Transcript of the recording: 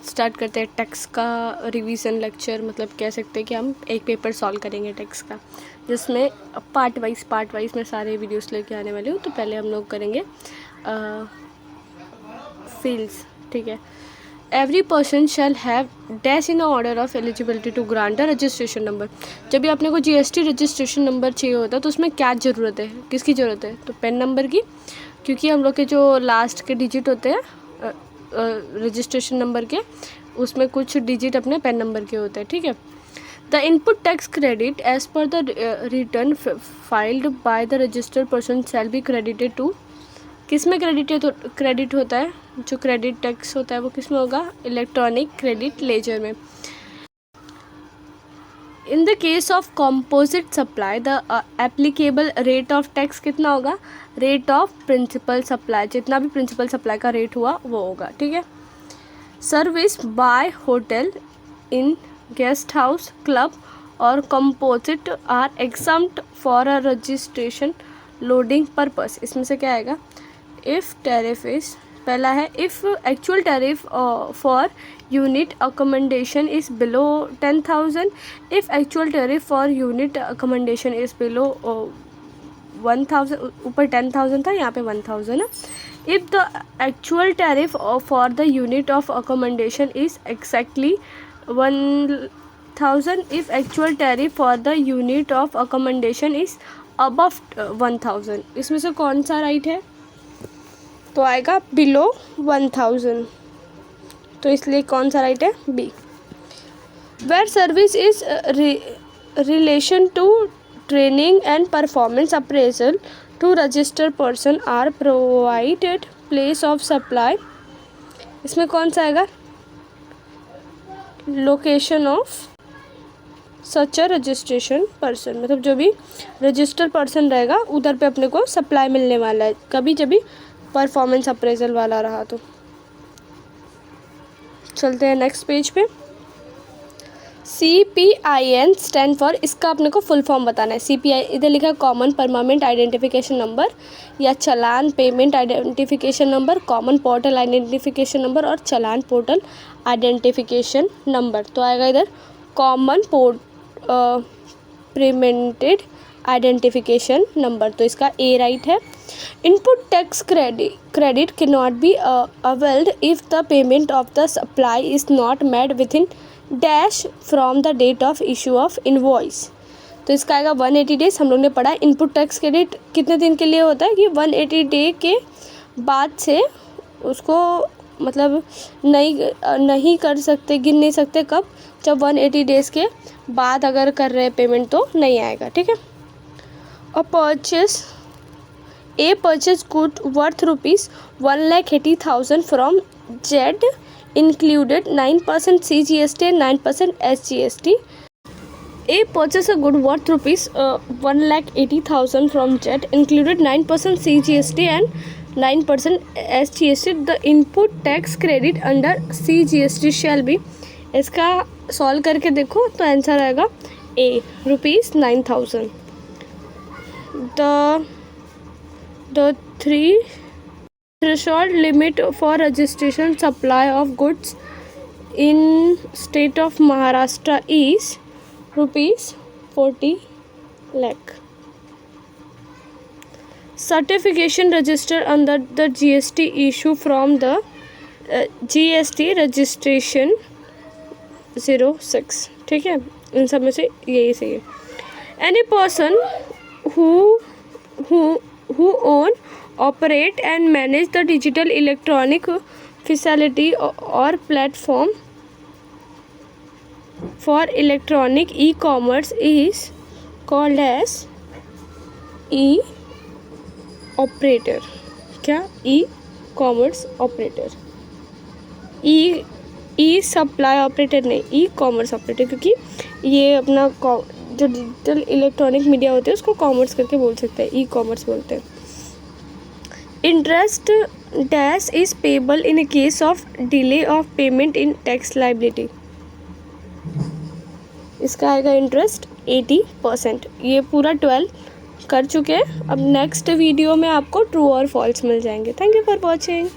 Start करते हैं tax का रिवीजन लेक्चर, मतलब कह सकते हैं कि हम एक पेपर सॉल्व करेंगे टैक्स का, जिसमें पार्ट वाइज मैं सारे वीडियोस लेके आने वाली हूँ। तो पहले हम लोग करेंगे फील्ड्स, ठीक है। Every person shall have dash in order of eligibility to grant a registration number. जब भी आपने को जीएसटी रजिस्ट्रेशन नंबर चाहिए होता है तो उसमें क्या ज़रूरत है, किसकी ज़रूरत है? तो पेन नंबर की, क्योंकि हम लोग के जो लास्ट के डिजिट होते हैं रजिस्ट्रेशन नंबर के, उसमें कुछ डिजिट अपने पेन नंबर के होते हैं, ठीक है। The input tax credit as per the return filed by the registered person shall be credited to, किस में क्रेडिट होता है? जो क्रेडिट टैक्स होता है वो किस में होगा? इलेक्ट्रॉनिक क्रेडिट लेजर में। In the case of composite supply the applicable rate of tax कितना होगा? रेट ऑफ प्रिंसिपल सप्लाई, जितना भी प्रिंसिपल सप्लाई का रेट हुआ वो होगा, ठीक है। Service by hotel inn guest house club और composite are exempt for a registration lodging purpose. इसमें से क्या आएगा? इफ़ टैरिफ इज, पहला है if actual tariff for unit accommodation is below 10,000, if actual tariff for unit accommodation is below 1,000, ऊपर 10,000 था, यहाँ पे 1,000 है। If the actual tariff for the unit of accommodation is exactly 1,000, if actual tariff for the unit of accommodation is above 1,000। इसमें से कौन सा right है? तो आएगा बिलो 1,000, तो इसलिए कौन सा राइट है? B. Where service is relation to training and performance appraisal to registered person are provided place of supply, इसमें कौन सा आएगा? Location of such a registration person, मतलब जो भी रजिस्टर्ड पर्सन रहेगा उधर पे अपने को सप्लाई मिलने वाला है, कभी जब भी परफॉर्मेंस अप्रेजल वाला रहा तो। चलते हैं नेक्स्ट पेज पे। CPIN स्टैंड फॉर, इसका अपने को फुल फॉर्म बताना है। CPI इधर लिखा है कॉमन परमानेंट आइडेंटिफिकेशन नंबर, या challan payment identification number, common portal identification number और चलान पोर्टल आइडेंटिफिकेशन नंबर। तो आएगा इधर कॉमन पेमेंटेड आइडेंटिफिकेशन नंबर, तो इसका ए राइट है। Input tax credit can not be availed if the payment of the supply is not made within dash from the date of issue of invoice. तो इसका आएगा 180 days. हम लोग ने पढ़ा इनपुट टैक्स क्रेडिट कितने दिन के लिए होता है कि 180 डे के बाद से उसको मतलब नहीं कर सकते, गिन नहीं सकते। कब? जब 180 डेज़ के बाद अगर कर रहे पेमेंट तो नहीं आएगा, ठीक है। A purchase good worth rupees 1,80,000 from Z included 9% CGST and 9% SGST. A purchase a good worth rupees 1,80,000 from Z included 9% CGST and 9% SGST. The input tax credit under CGST shall be, इसका solve करके देखो तो answer आएगा A ₹9,000. The threshold limit for registration supply of goods in state of Maharashtra is ₹40 lakh. Certification registered under the GST issue from the GST registration 06, ठीक है। इन सब में से यही सही है। Any person who own, operate and manage the digital electronic facility or platform for electronic e-commerce is called as e-operator. क्या? e-commerce operator. ई-सप्लाई operator नहीं, ई-कॉमर्स ऑपरेटर, क्योंकि ये अपना जो डिजिटल इलेक्ट्रॉनिक मीडिया होते हैं उसको कॉमर्स करके बोल सकते हैं, ई कॉमर्स बोलते हैं। Interest dash is payable in case of delay of payment in tax liability, इसका आएगा इंटरेस्ट 80%। ये पूरा 12 कर चुके हैं। अब नेक्स्ट वीडियो में आपको ट्रू और फॉल्स मिल जाएंगे। Thank you for watching.